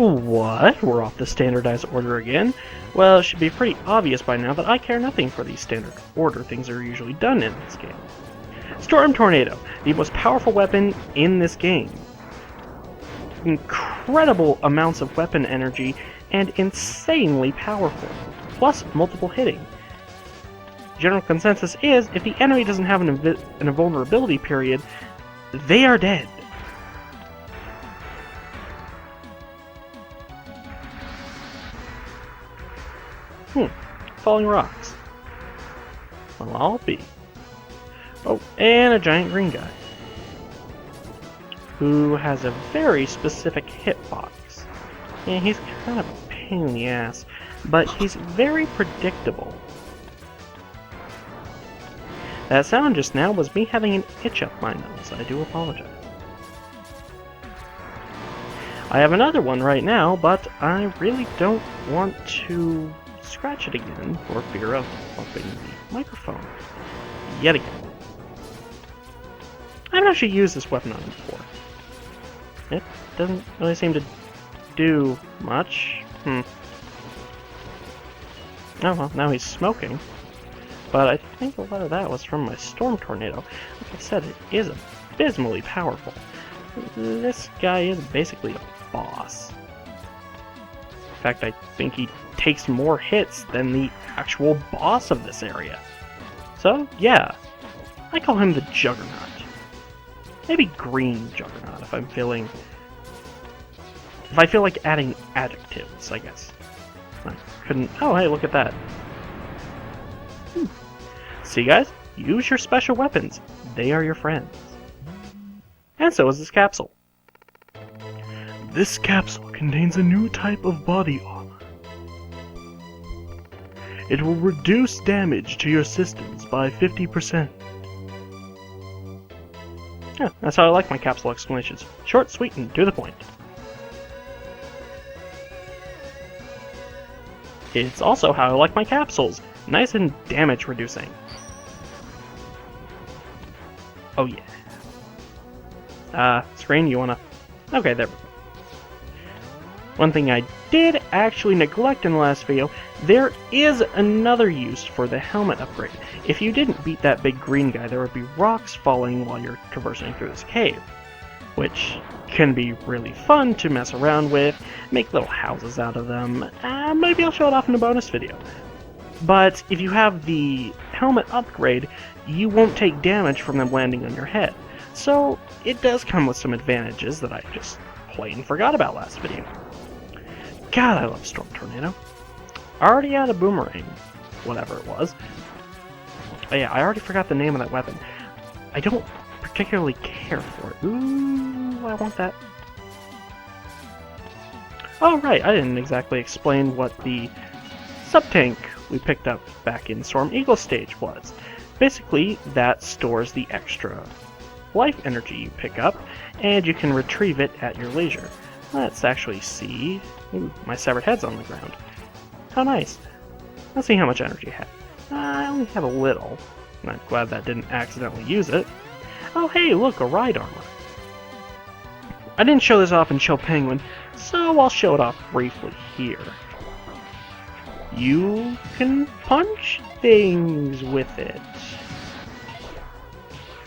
What? We're off the standardized order again? Well, it should be pretty obvious by now that I care nothing for these standard order things that are usually done in this game. Storm Tornado, the most powerful weapon in this game. Incredible amounts of weapon energy and insanely powerful, plus multiple hitting. General consensus is, if the enemy doesn't have an invulnerability period, they are dead. Falling rocks. Well, I'll be. Oh, and a giant green guy. Who has a very specific hitbox. Yeah, he's kind of a pain in the ass, but he's very predictable. That sound just now was me having an itch up my nose. I do apologize. I have another one right now, but I really don't want to scratch it again for fear of bumping the microphone yet again. I haven't actually used this weapon on him before. It doesn't really seem to do much. Oh well, now he's smoking. But I think a lot of that was from my Storm Tornado. Like I said, it is abysmally powerful. This guy is basically a boss. In fact, I think he takes more hits than the actual boss of this area. So, yeah, I call him the Juggernaut. Maybe Green Juggernaut if I'm feeling... If I feel like adding adjectives, I guess. I couldn't... Oh, hey, look at that. See, guys? Use your special weapons. They are your friends. And so is this capsule. This capsule contains a new type of body armor. It will reduce damage to your systems by 50%. Yeah, that's how I like my capsule explanations. Short, sweet, and to the point. It's also how I like my capsules. Nice and damage reducing. Oh yeah. Screen, you wanna... Okay, there we go. One thing I did actually neglect in the last video, there is another use for the helmet upgrade. If you didn't beat that big green guy, there would be rocks falling while you're traversing through this cave, which can be really fun to mess around with, make little houses out of them. Maybe I'll show it off in a bonus video. But if you have the helmet upgrade, you won't take damage from them landing on your head. So it does come with some advantages that I just plain forgot about last video. God, I love Storm Tornado. I already had a boomerang, whatever it was. Oh yeah, I already forgot the name of that weapon. I don't particularly care for it. Ooh, I want that. Oh right, I didn't exactly explain what the sub-tank we picked up back in Storm Eagle stage was. Basically, that stores the extra life energy you pick up, and you can retrieve it at your leisure. Let's actually see. Ooh, my severed head's on the ground. How nice. Let's see how much energy I have. I only have a little. I'm glad that didn't accidentally use it. Oh hey, look, a ride armor. I didn't show this off in Chill Penguin, so I'll show it off briefly here. You can punch things with it.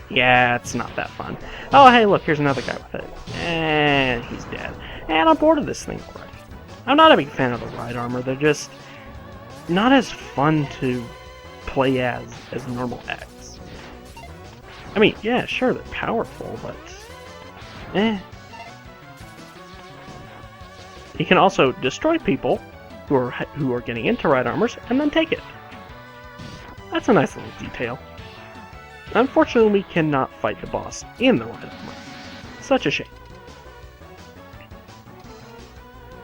Yeah, it's not that fun. Oh, hey, look, here's another guy with it. And he's dead. And I'm bored of this thing already. I'm not a big fan of the ride armor. They're just not as fun to play as normal X. I mean, yeah, sure, they're powerful, but... You can also destroy people who are getting into ride armors and then take it. That's a nice little detail. Unfortunately, we cannot fight the boss in the ride armor. Such a shame.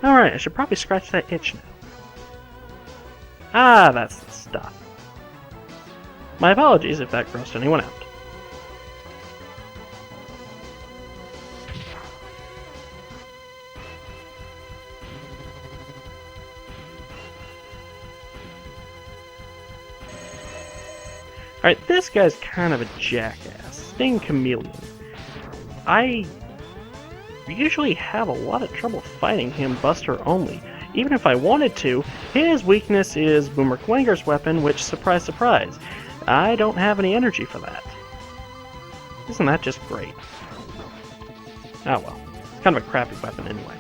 Alright, I should probably scratch that itch now. Ah, that's the stuff. My apologies if that grossed anyone out. Alright, this guy's kind of a jackass. Sting Chameleon. I usually have a lot of trouble fighting him Buster only. Even if I wanted to, his weakness is Boomer Quanger's weapon, which, surprise surprise, I don't have any energy for that. Isn't that just great? Oh well, it's kind of a crappy weapon anyway.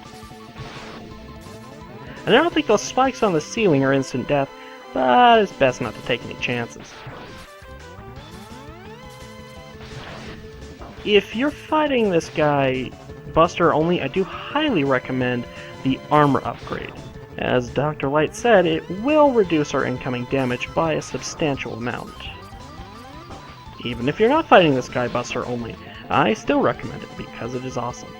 And I don't think those spikes on the ceiling are instant death, but it's best not to take any chances. If you're fighting this guy Buster only, I do highly recommend the armor upgrade. As Dr. Light said, it will reduce our incoming damage by a substantial amount. Even if you're not fighting this guy Buster only, I still recommend it because it is awesome.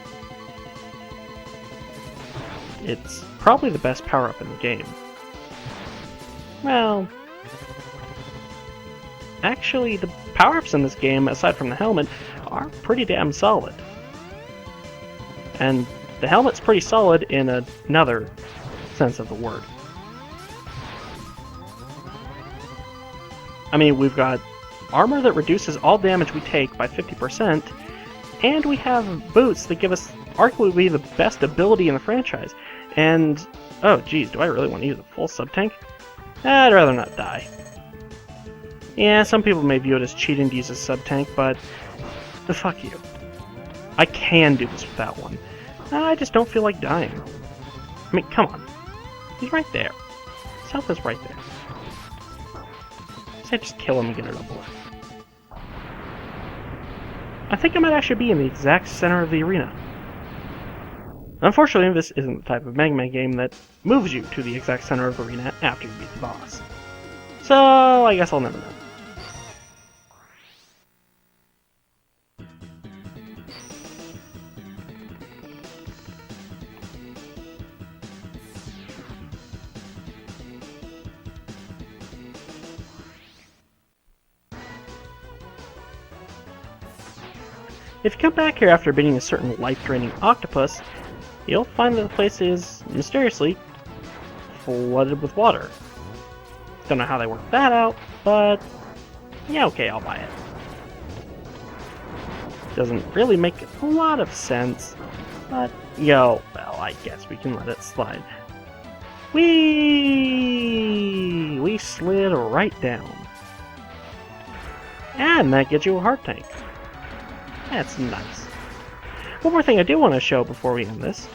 It's probably the best power-up in the game. Well, actually, the power-ups in this game, aside from the helmet, are pretty damn solid. And the helmet's pretty solid in another sense of the word. I mean, we've got armor that reduces all damage we take by 50%, and we have boots that give us arguably the best ability in the franchise. And, oh geez, do I really want to use a full sub-tank? I'd rather not die. Yeah, some people may view it as cheating to use a sub-tank, but fuck you. I can do this without one. I just don't feel like dying. I mean, come on. He's right there. His health is right there. So I just kill him and get it over with. I think I might actually be in the exact center of the arena. Unfortunately, this isn't the type of Megaman game that moves you to the exact center of the arena after you beat the boss. So, I guess I'll never know. If you come back here after beating a certain life-draining octopus, you'll find that the place is, mysteriously, flooded with water. Don't know how they worked that out, but yeah, okay, I'll buy it. Doesn't really make a lot of sense, but well, I guess we can let it slide. We slid right down. And that gets you a heart tank. That's nice. One more thing I do want to show before we end this.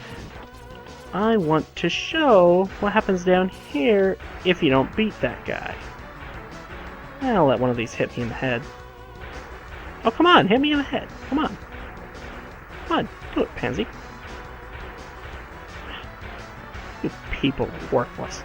I want to show what happens down here if you don't beat that guy. I'll let one of these hit me in the head. Oh, come on, hit me in the head. Come on. Come on, do it, pansy. You people are worthless.